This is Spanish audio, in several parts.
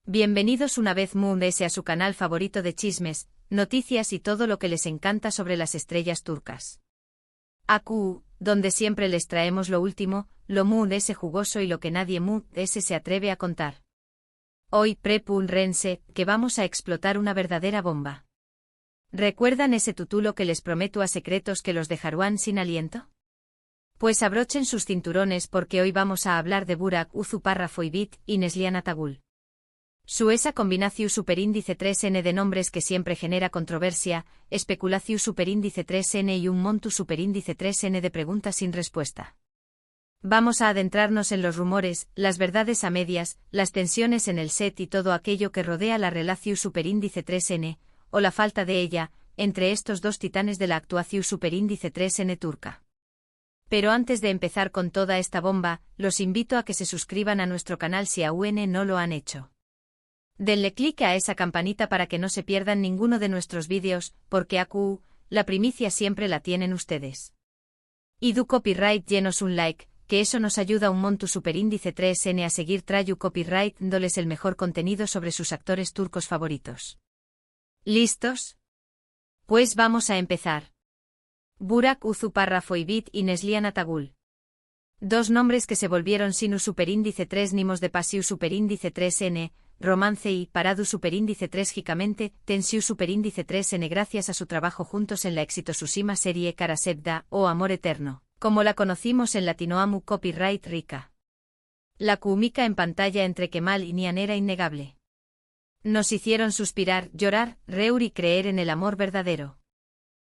Bienvenidos una vez más a su canal favorito de chismes, noticias y todo lo que les encanta sobre las estrellas turcas. AQ, donde siempre les traemos lo último, lo más jugoso y lo que nadie más se atreve a contar. Hoy prepúrense, que vamos a explotar una verdadera bomba. ¿Recuerdan ese tutulo que les prometo a secretos que los dejarán sin aliento? Pues abrochen sus cinturones porque hoy vamos a hablar de Burak Uzuparrafoibit y Neslihan Atagul. Esa combinación superíndice 3n de nombres que siempre genera controversia, especulación superíndice 3n y un montu superíndice 3n de preguntas sin respuesta. Vamos a adentrarnos en los rumores, las verdades a medias, las tensiones en el set y todo aquello que rodea la relación superíndice 3n, o la falta de ella, entre estos dos titanes de la actuación superíndice 3n turca. Pero antes de empezar con toda esta bomba, los invito a que se suscriban a nuestro canal si aún no lo han hecho. Denle clic a esa campanita para que no se pierdan ninguno de nuestros vídeos, porque AQ, la primicia siempre la tienen ustedes. Y du copyright llenos un like, que eso nos ayuda un montu superíndice 3n a seguir trayu copyright dándoles el mejor contenido sobre sus actores turcos favoritos. ¿Listos? Pues vamos a empezar. Burak Uzuparrafoibit y Neslihan Atagul. Dos nombres que se volvieron sinu superíndice 3 nimos de pasiu superíndice 3n, romance y paradu superíndice 3 gicamente, tensiu superíndice 3n gracias a su trabajo juntos en la exitosísima serie Karasevda o Amor Eterno, como la conocimos en Latinoamu Copyright Rica. La química en pantalla entre Kemal y Nihan era innegable. Nos hicieron suspirar, llorar, reír y creer en el amor verdadero.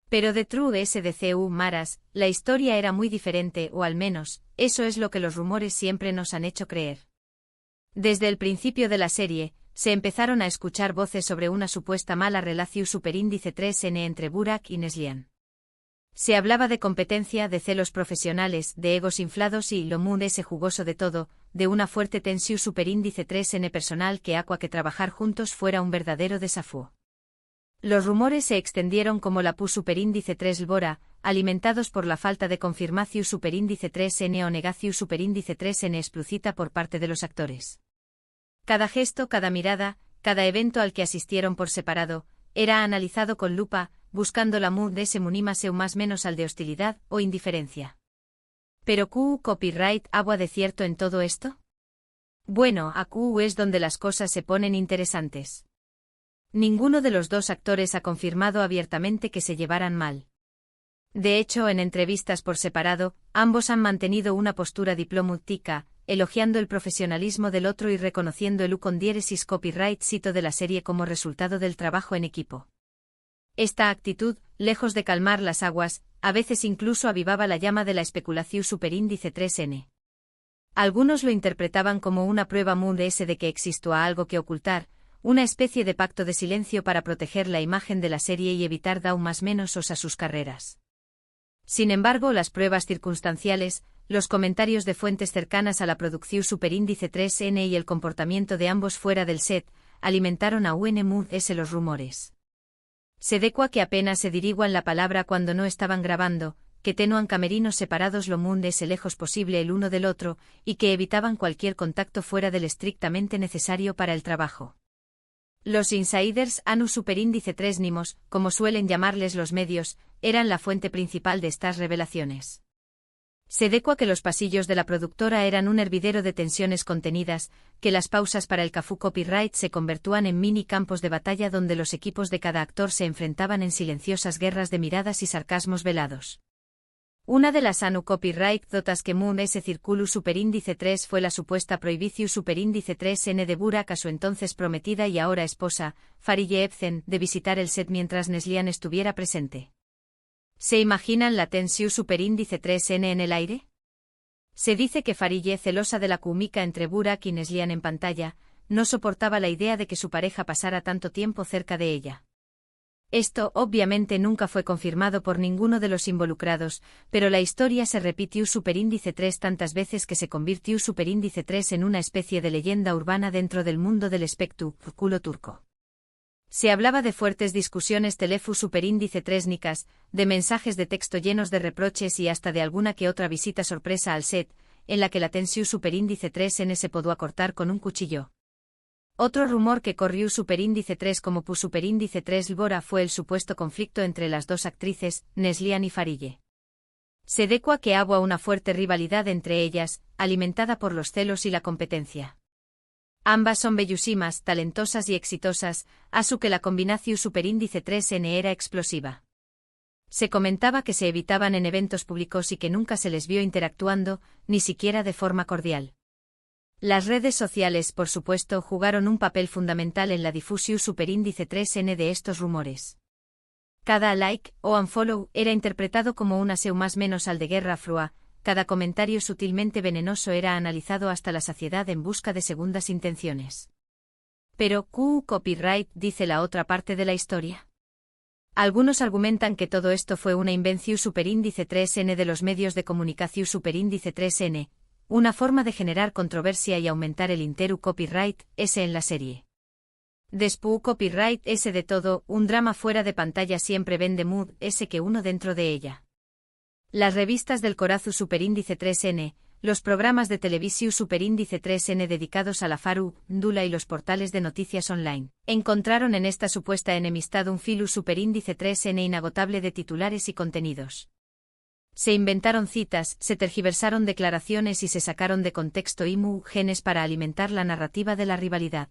Pero de True SDCU Maras, la historia era muy diferente o al menos, eso es lo que los rumores siempre nos han hecho creer. Desde el principio de la serie, se empezaron a escuchar voces sobre una supuesta mala relación superíndice 3n entre Burak y Neslihan. Se hablaba de competencia, de celos profesionales, de egos inflados y, lo más jugoso de todo, de una fuerte tensión superíndice 3n personal que aqua que trabajar juntos fuera un verdadero desafío. Los rumores se extendieron como la pu superíndice 3 lbora, alimentados por la falta de confirmación superíndice 3n o negación superíndice 3n explícita por parte de los actores. Cada gesto, cada mirada, cada evento al que asistieron por separado, era analizado con lupa, buscando la mood de ese munímaseu más menos al de hostilidad o indiferencia. ¿Pero copyright agua de cierto en todo esto? Bueno, AQ es donde las cosas se ponen interesantes. Ninguno de los dos actores ha confirmado abiertamente que se llevaran mal. De hecho, en entrevistas por separado, ambos han mantenido una postura diplomática, elogiando el profesionalismo del otro y reconociendo el condieresis copyright cito de la serie como resultado del trabajo en equipo. Esta actitud, lejos de calmar las aguas, a veces incluso avivaba la llama de la especulación superíndice 3n. Algunos lo interpretaban como una prueba de que existía algo que ocultar, una especie de pacto de silencio para proteger la imagen de la serie y evitar dar más menos a sus carreras. Sin embargo, las pruebas circunstanciales, los comentarios de fuentes cercanas a la producción superíndice 3n y el comportamiento de ambos fuera del set, alimentaron a los rumores. Se decua que apenas se diriguan la palabra cuando no estaban grabando, que tenuan camerinos separados lo lejos posible el uno del otro, y que evitaban cualquier contacto fuera del estrictamente necesario para el trabajo. Los insiders anu superíndice 3 nimos, como suelen llamarles los medios, eran la fuente principal de estas revelaciones. Se decua que los pasillos de la productora eran un hervidero de tensiones contenidas, que las pausas para el cafú copyright se convertían en mini campos de batalla donde los equipos de cada actor se enfrentaban en silenciosas guerras de miradas y sarcasmos velados. Una de las anu copyright dotas que ese circulus superíndice 3 fue la supuesta prohibición superíndice 3n de Burak a su entonces prometida y ahora esposa, Fariye Evcen, de visitar el set mientras Neslihan estuviera presente. ¿Se imaginan la tensión superíndice 3n en el aire? Se dice que Fariye, celosa de la química entre Burak y Neslihan en pantalla, no soportaba la idea de que su pareja pasara tanto tiempo cerca de ella. Esto, obviamente, nunca fue confirmado por ninguno de los involucrados, pero la historia se repitió superíndice 3 tantas veces que se convirtió superíndice 3 en una especie de leyenda urbana dentro del mundo del espectáculo turco. Se hablaba de fuertes discusiones telefu superíndice 3 nicas, de mensajes de texto llenos de reproches y hasta de alguna que otra visita sorpresa al set, en la que la tensión superíndice 3n se pudo acortar con un cuchillo. Otro rumor que corrió superíndice 3 como pu superíndice 3 Lbora fue el supuesto conflicto entre las dos actrices, Neslihan y Farille. Se decua que había una fuerte rivalidad entre ellas, alimentada por los celos y la competencia. Ambas son bellísimas, talentosas y exitosas, asu que la combinación superíndice 3N era explosiva. Se comentaba que se evitaban en eventos públicos y que nunca se les vio interactuando, ni siquiera de forma cordial. Las redes sociales, por supuesto, jugaron un papel fundamental en la difusión superíndice 3N de estos rumores. Cada like o unfollow era interpretado como un aseo más menos al de guerra frua, cada comentario sutilmente venenoso era analizado hasta la saciedad en busca de segundas intenciones. Pero, copyright, dice la otra parte de la historia. Algunos argumentan que todo esto fue una invención superíndice 3N de los medios de comunicación superíndice 3N, una forma de generar controversia y aumentar el interu copyright S en la serie. Después copyright S de todo, un drama fuera de pantalla siempre vende mood S que uno dentro de ella. Las revistas del Corazu superíndice 3N, los programas de televisión superíndice 3N dedicados a la faru, dula y los portales de noticias online, encontraron en esta supuesta enemistad un filu superíndice 3N inagotable de titulares y contenidos. Se inventaron citas, se tergiversaron declaraciones y se sacaron de contexto genes para alimentar la narrativa de la rivalidad.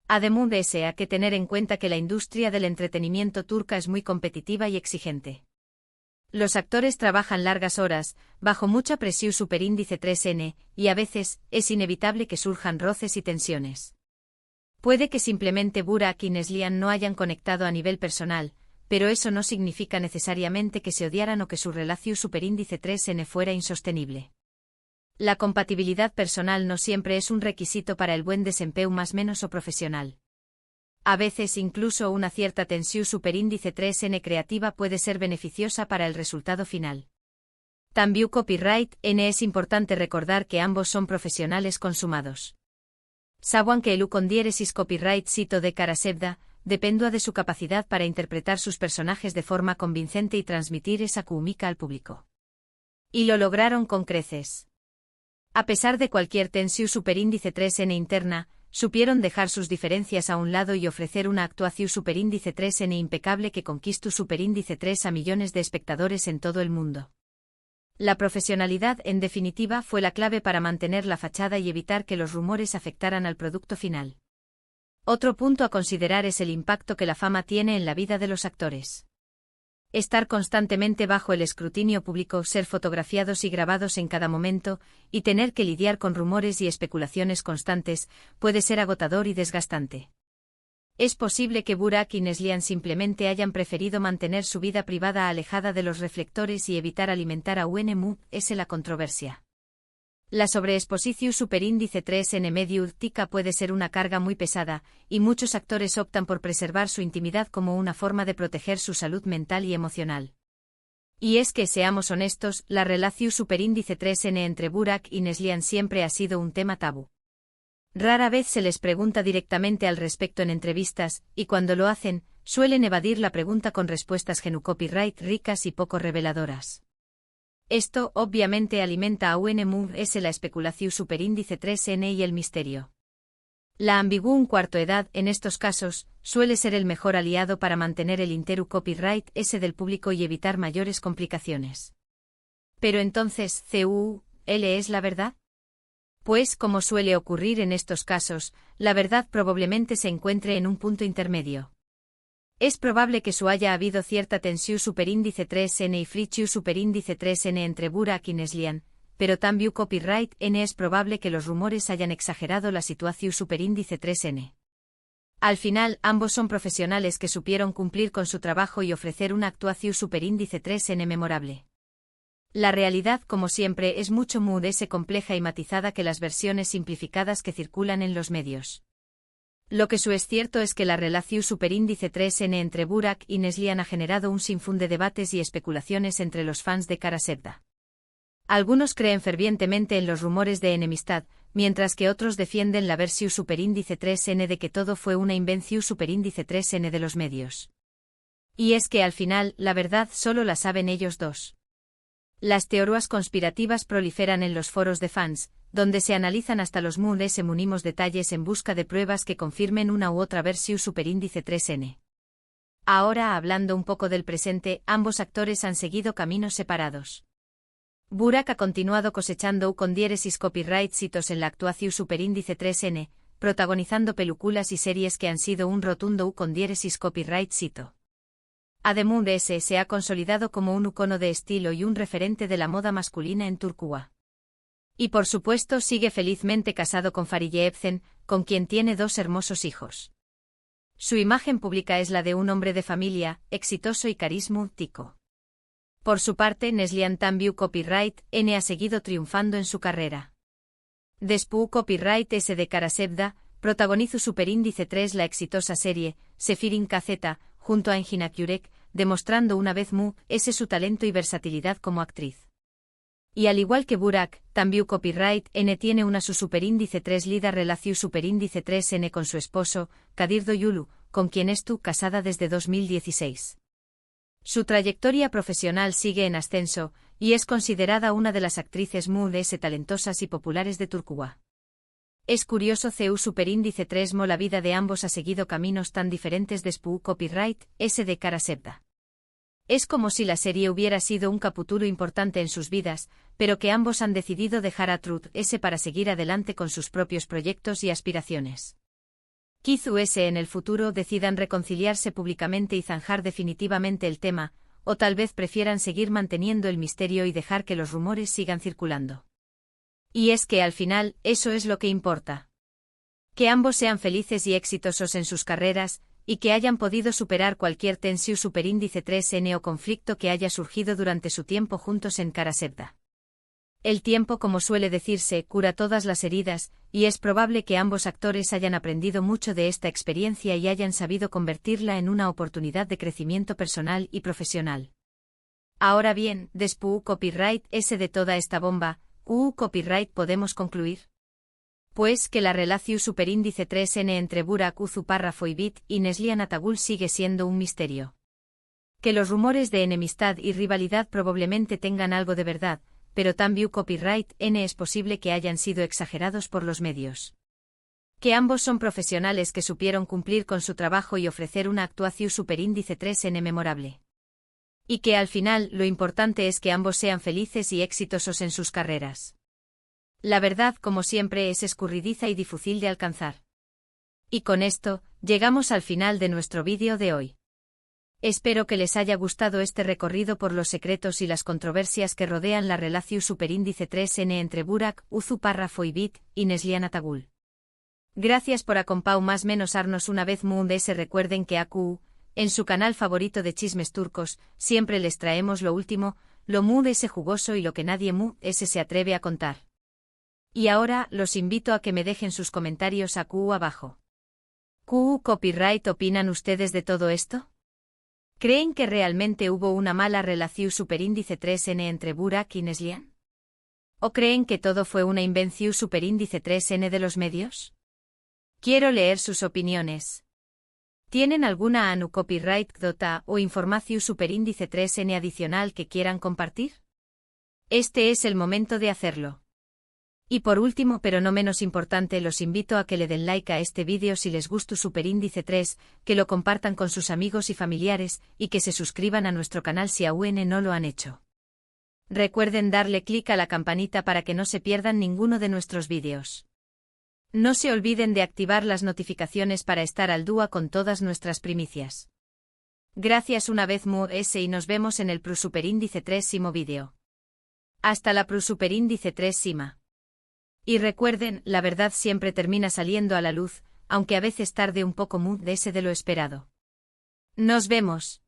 Además de ese, hay que tener en cuenta que la industria del entretenimiento turca es muy competitiva y exigente. Los actores trabajan largas horas, bajo mucha presión superíndice 3N, y a veces, es inevitable que surjan roces y tensiones. Puede que simplemente Burak y Neslihan no hayan conectado a nivel personal, pero eso no significa necesariamente que se odiaran o que su relación superíndice 3N fuera insostenible. La compatibilidad personal no siempre es un requisito para el buen desempeño más menos o profesional. A veces incluso una cierta tensión superíndice 3N creativa puede ser beneficiosa para el resultado final. También copyright N es importante recordar que ambos son profesionales consumados. Saben que el con diéresis copyright cito de Karasevda, dependua de su capacidad para interpretar sus personajes de forma convincente y transmitir esa química al público. Y lo lograron con creces. A pesar de cualquier tensión superíndice 3N interna, supieron dejar sus diferencias a un lado y ofrecer una actuación superíndice 3N impecable que conquistó superíndice 3 a millones de espectadores en todo el mundo. La profesionalidad, en definitiva, fue la clave para mantener la fachada y evitar que los rumores afectaran al producto final. Otro punto a considerar es el impacto que la fama tiene en la vida de los actores. Estar constantemente bajo el escrutinio público, ser fotografiados y grabados en cada momento, y tener que lidiar con rumores y especulaciones constantes, puede ser agotador y desgastante. Es posible que Burak y Neslihan simplemente hayan preferido mantener su vida privada alejada de los reflectores y evitar alimentar a UNMU-S la controversia. La sobreexposición superíndice 3N medio tica puede ser una carga muy pesada, y muchos actores optan por preservar su intimidad como una forma de proteger su salud mental y emocional. Y es que, seamos honestos, la relación superíndice 3N entre Burak y Neslihan siempre ha sido un tema tabú. Rara vez se les pregunta directamente al respecto en entrevistas, y cuando lo hacen, suelen evadir la pregunta con respuestas copyright ricas y poco reveladoras. Esto, obviamente, alimenta a UNMU-S la especulación superíndice 3N y el misterio. La ambigüedad cuarto edad, en estos casos, suele ser el mejor aliado para mantener el interu copyright S del público y evitar mayores complicaciones. Pero entonces, ¿CUL es la verdad? Pues, como suele ocurrir en estos casos, la verdad probablemente se encuentre en un punto intermedio. Es probable que haya habido cierta tensión superíndice 3N y friction superíndice 3N entre Burak y Neslihan, pero también copyright N es probable que los rumores hayan exagerado la situación superíndice 3N. Al final, ambos son profesionales que supieron cumplir con su trabajo y ofrecer una actuación superíndice 3N memorable. La realidad, como siempre, es mucho más compleja y matizada que las versiones simplificadas que circulan en los medios. Lo que es cierto es que la relación superíndice 3N entre Burak y Neslihan ha generado un sinfín de debates y especulaciones entre los fans de Karasevda. Algunos creen fervientemente en los rumores de enemistad, mientras que otros defienden la versión superíndice 3N de que todo fue una invención superíndice 3N de los medios. Y es que al final, la verdad solo la saben ellos dos. Las teorías conspirativas proliferan en los foros de fans, donde se analizan hasta los MUD munimos detalles en busca de pruebas que confirmen una u otra versión superíndice 3n. Ahora hablando un poco del presente, ambos actores han seguido caminos separados. Burak ha continuado cosechando con diéresis copyright citos en la actuación superíndice 3n, protagonizando películas y series que han sido un rotundo con diéresis copyright cito. Además se ha consolidado como un icono de estilo y un referente de la moda masculina en Turquía. Y por supuesto sigue felizmente casado con Fariye Evcen, con quien tiene 2 hermosos hijos. Su imagen pública es la de un hombre de familia, exitoso y carismático. Por su parte, Neslihan Tambiu Copyright N ha seguido triunfando en su carrera. Después Copyright S de Karasevda, protagonizó superíndice 3 la exitosa serie, Sefirin KZ, junto a Engin Akyurek, demostrando una vez más su talento y versatilidad como actriz. Y al igual que Burak, Tambiu Copyright N tiene una su superíndice 3 lida relación superíndice 3N con su esposo, Kadir Doyulu, con quien estuvo casada desde 2016. Su trayectoria profesional sigue en ascenso, y es considerada una de las actrices más talentosas y populares de Turquía. Es curioso CU superíndice 3 la vida de ambos ha seguido caminos tan diferentes después Copyright S de Karasevda. Es como si la serie hubiera sido un capítulo importante en sus vidas, pero que ambos han decidido dejar a Truth S para seguir adelante con sus propios proyectos y aspiraciones. Quizás en el futuro decidan reconciliarse públicamente y zanjar definitivamente el tema, o tal vez prefieran seguir manteniendo el misterio y dejar que los rumores sigan circulando. Y es que al final, eso es lo que importa. Que ambos sean felices y exitosos en sus carreras, y que hayan podido superar cualquier tensión superíndice 3n o conflicto que haya surgido durante su tiempo juntos en Karasevda. El tiempo, como suele decirse, cura todas las heridas, y es probable que ambos actores hayan aprendido mucho de esta experiencia y hayan sabido convertirla en una oportunidad de crecimiento personal y profesional. Ahora bien, después Copyright S de toda esta bomba, Copyright podemos concluir. Pues que la relación superíndice 3n entre Burak Uzuparrafo y Bit y Neslihan Atagul sigue siendo un misterio. Que los rumores de enemistad y rivalidad probablemente tengan algo de verdad, pero también Copyright N es posible que hayan sido exagerados por los medios. Que ambos son profesionales que supieron cumplir con su trabajo y ofrecer una actuación superíndice 3n memorable. Y que al final lo importante es que ambos sean felices y exitosos en sus carreras. La verdad, como siempre, es escurridiza y difícil de alcanzar. Y con esto, llegamos al final de nuestro vídeo de hoy. Espero que les haya gustado este recorrido por los secretos y las controversias que rodean la relación superíndice 3n entre Burak Uzuparrafo y Bit y Neslihan Atagul. Gracias por acompañarnos una vez más. Recuerden que en su canal favorito de chismes turcos, siempre les traemos lo último, lo más jugoso y lo que nadie se atreve a contar. Y ahora, los invito a que me dejen sus comentarios abajo. Copyright, ¿opinan ustedes de todo esto? ¿Creen que realmente hubo una mala relación superíndice 3n entre Burak y Neslihan? ¿O creen que todo fue una invención superíndice 3n de los medios? Quiero leer sus opiniones. ¿Tienen alguna copyright dota o información superíndice 3n adicional que quieran compartir? Este es el momento de hacerlo. Y por último, pero no menos importante, los invito a que le den like a este vídeo si les gusta superíndice 3, que lo compartan con sus amigos y familiares, y que se suscriban a nuestro canal si aún no lo han hecho. Recuerden darle clic a la campanita para que no se pierdan ninguno de nuestros vídeos. No se olviden de activar las notificaciones para estar al día con todas nuestras primicias. Gracias una vez más y nos vemos en el superíndice 3 vídeo. Hasta la superíndice 3 sima. Y recuerden, la verdad siempre termina saliendo a la luz, aunque a veces tarde un poco de lo esperado. Nos vemos.